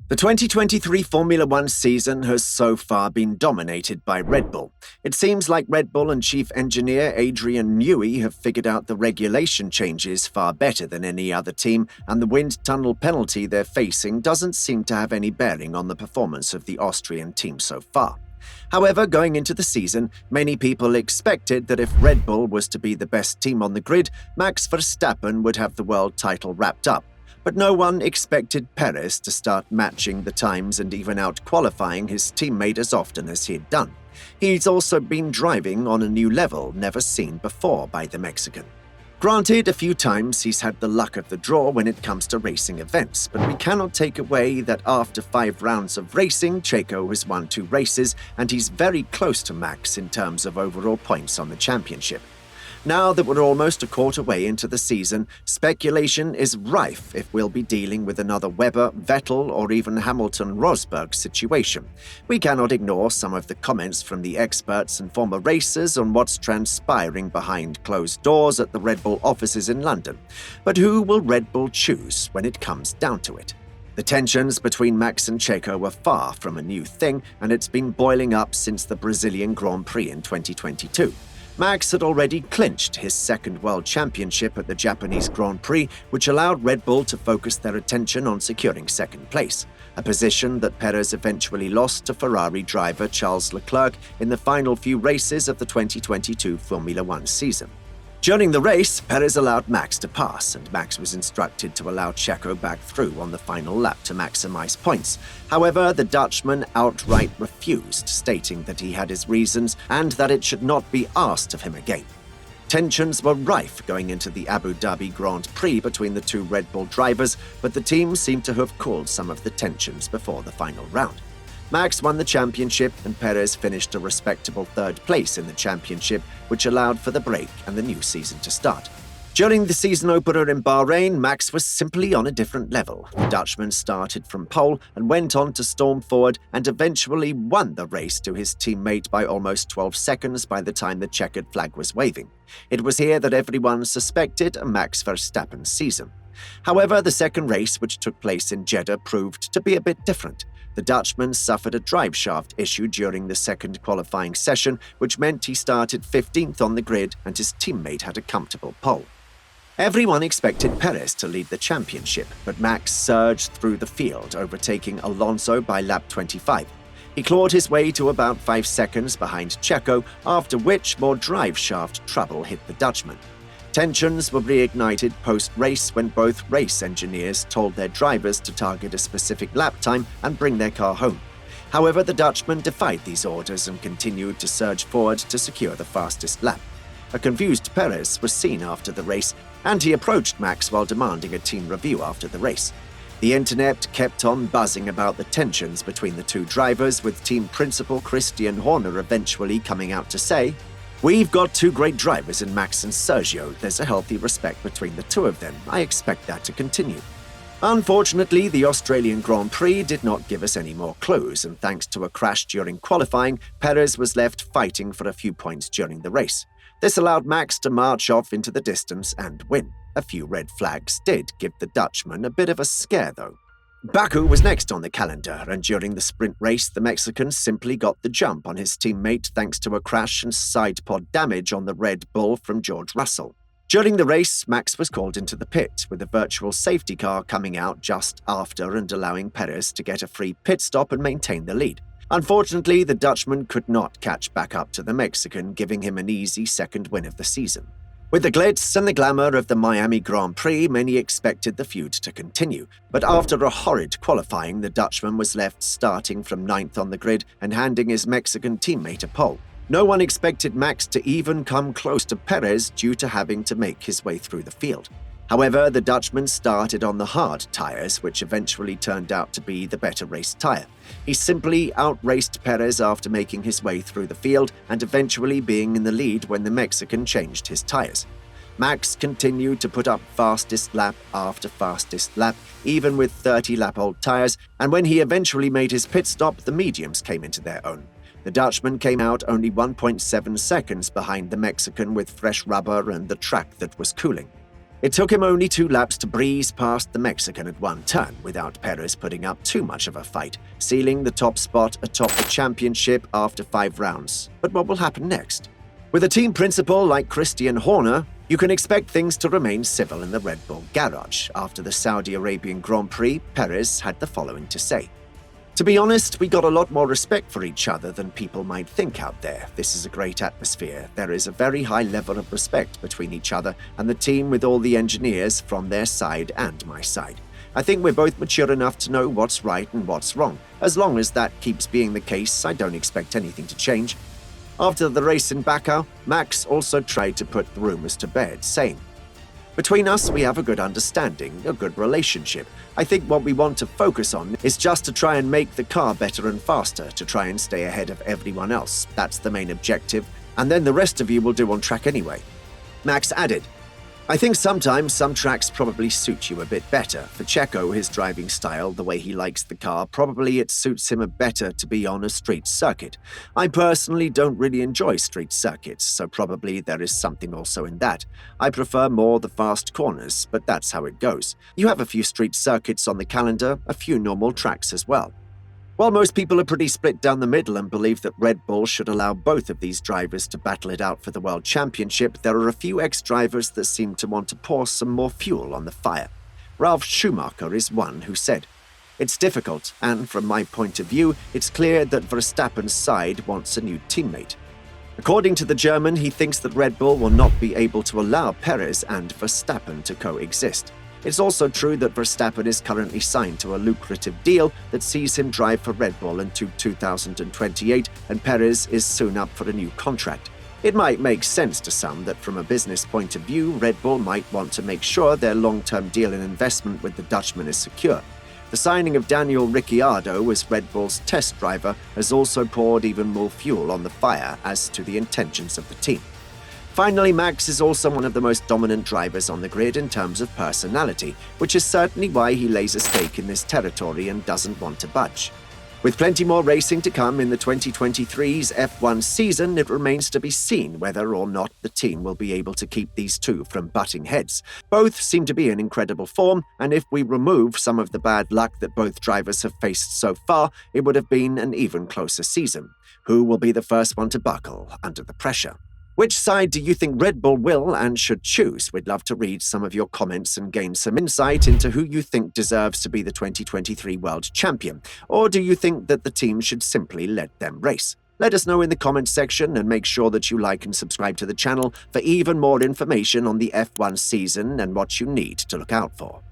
The 2023 Formula One season has so far been dominated by Red Bull. It seems like Red Bull and chief engineer Adrian Newey have figured out the regulation changes far better than any other team, and the wind tunnel penalty they're facing doesn't seem to have any bearing on the performance of the Austrian team so far. However, going into the season, many people expected that if Red Bull was to be the best team on the grid, Max Verstappen would have the world title wrapped up. But no one expected Perez to start matching the times and even out-qualifying his teammate as often as he'd done. He's also been driving on a new level never seen before by the Mexican. Granted, a few times he's had the luck of the draw when it comes to racing events, but we cannot take away that after 5 rounds of racing, Checo has won 2 races, and he's very close to Max in terms of overall points on the championship. Now that we're almost a quarter way into the season, speculation is rife if we'll be dealing with another Webber-VeGel or even Hamilton-Rosberg situation. We cannot ignore some of the comments from the experts and former racers on what's transpiring behind closed doors at the Red Bull offices in London. But who will Red Bull choose when it comes down to it? The tensions between Max and Checo were far from a new thing, and it's been boiling up since the Brazilian Grand Prix in 2022. Max had already clinched his second world championship at the Japanese Grand Prix, which allowed Red Bull to focus their attention on securing second place, a position that Perez eventually lost to Ferrari driver Charles Leclerc in the final few races of the 2022 Formula One season. During the race, Perez allowed Max to pass, and Max was instructed to allow Checo back through on the final lap to maximize points. However, the Dutchman outright refused, stating that he had his reasons and that it should not be asked of him again. Tensions were rife going into the Abu Dhabi Grand Prix between the 2 Red Bull drivers, but the team seemed to have cooled some of the tensions before the final round. Max won the championship, and Perez finished a respectable 3rd place in the championship, which allowed for the break and the new season to start. During the season opener in Bahrain, Max was simply on a different level. The Dutchman started from pole and went on to storm forward and eventually won the race to his teammate by almost 12 seconds by the time the checkered flag was waving. It was here that everyone suspected a Max Verstappen season. However, the second race, which took place in Jeddah, proved to be a bit different. The Dutchman suffered a driveshaft issue during the second qualifying session, which meant he started 15th on the grid and his teammate had a comfortable pole. Everyone expected Perez to lead the championship, but Max surged through the field, overtaking Alonso by lap 25. He clawed his way to about 5 seconds behind Checo, after which more driveshaft trouble hit the Dutchman. Tensions were reignited post-race when both race engineers told their drivers to target a specific lap time and bring their car home. However, the Dutchman defied these orders and continued to surge forward to secure the fastest lap. A confused Perez was seen after the race, and he approached Max while demanding a team review after the race. The internet kept on buzzing about the tensions between the 2 drivers, with team principal Christian Horner eventually coming out to say, "We've got 2 great drivers in Max and Sergio. There's a healthy respect between the 2 of them. I expect that to continue." Unfortunately, the Australian Grand Prix did not give us any more clues, and thanks to a crash during qualifying, Perez was left fighting for a few points during the race. This allowed Max to march off into the distance and win. A few red flags did give the Dutchman a bit of a scare, though. Baku was next on the calendar, and during the sprint race, the Mexican simply got the jump on his teammate thanks to a crash and side pod damage on the Red Bull from George Russell. During the race, Max was called into the pit, with a virtual safety car coming out just after and allowing Perez to get a free pit stop and maintain the lead. Unfortunately, the Dutchman could not catch back up to the Mexican, giving him an easy second win of the season. With the glitz and the glamour of the Miami Grand Prix, many expected the feud to continue, but after a horrid qualifying, the Dutchman was left starting from 9th on the grid and handing his Mexican teammate a pole. No one expected Max to even come close to Perez due to having to make his way through the field. However, the Dutchman started on the hard tyres, which eventually turned out to be the better race tyre. He simply outraced Perez after making his way through the field and eventually being in the lead when the Mexican changed his tyres. Max continued to put up fastest lap after fastest lap, even with 30-lap-old tyres, and when he eventually made his pit stop, the mediums came into their own. The Dutchman came out only 1.7 seconds behind the Mexican with fresh rubber and the track that was cooling. It took him only 2 laps to breeze past the Mexican at one turn without Perez putting up too much of a fight, sealing the top spot atop the championship after 5 rounds. But what will happen next? With a team principal like Christian Horner, you can expect things to remain civil in the Red Bull garage. After the Saudi Arabian Grand Prix, Perez had the following to say. To be honest, we got a lot more respect for each other than people might think out there. This is a great atmosphere. There is a very high level of respect between each other and the team with all the engineers from their side and my side. I think we're both mature enough to know what's right and what's wrong. As long as that keeps being the case, I don't expect anything to change. After the race in Baku, Max also tried to put the rumors to bed, saying, "Between us, we have a good understanding, a good relationship. I think what we want to focus on is just to try and make the car better and faster, to try and stay ahead of everyone else. That's the main objective, and then the rest of you will do on track anyway." Max added, "I think sometimes some tracks probably suit you a bit better. For Checo, his driving style, the way he likes the car, probably it suits him better to be on a street circuit. I personally don't really enjoy street circuits, so probably there is something also in that. I prefer more the fast corners, but that's how it goes. You have a few street circuits on the calendar, a few normal tracks as well." While most people are pretty split down the middle and believe that Red Bull should allow both of these drivers to battle it out for the World Championship, there are a few ex-drivers that seem to want to pour some more fuel on the fire. Ralf Schumacher is one who said, "It's difficult, and from my point of view, it's clear that Verstappen's side wants a new teammate." According to the German, he thinks that Red Bull will not be able to allow Perez and Verstappen to coexist. It's also true that Verstappen is currently signed to a lucrative deal that sees him drive for Red Bull into 2028, and Perez is soon up for a new contract. It might make sense to some that from a business point of view, Red Bull might want to make sure their long-term deal and investment with the Dutchman is secure. The signing of Daniel Ricciardo as Red Bull's test driver has also poured even more fuel on the fire as to the intentions of the team. Finally, Max is also one of the most dominant drivers on the grid in terms of personality, which is certainly why he lays a stake in this territory and doesn't want to budge. With plenty more racing to come in the 2023's F1 season, it remains to be seen whether or not the team will be able to keep these two from butting heads. Both seem to be in incredible form, and if we remove some of the bad luck that both drivers have faced so far, it would have been an even closer season. Who will be the first one to buckle under the pressure? Which side do you think Red Bull will and should choose? We'd love to read some of your comments and gain some insight into who you think deserves to be the 2023 World Champion. Or do you think that the team should simply let them race? Let us know in the comments section and make sure that you like and subscribe to the channel for even more information on the F1 season and what you need to look out for.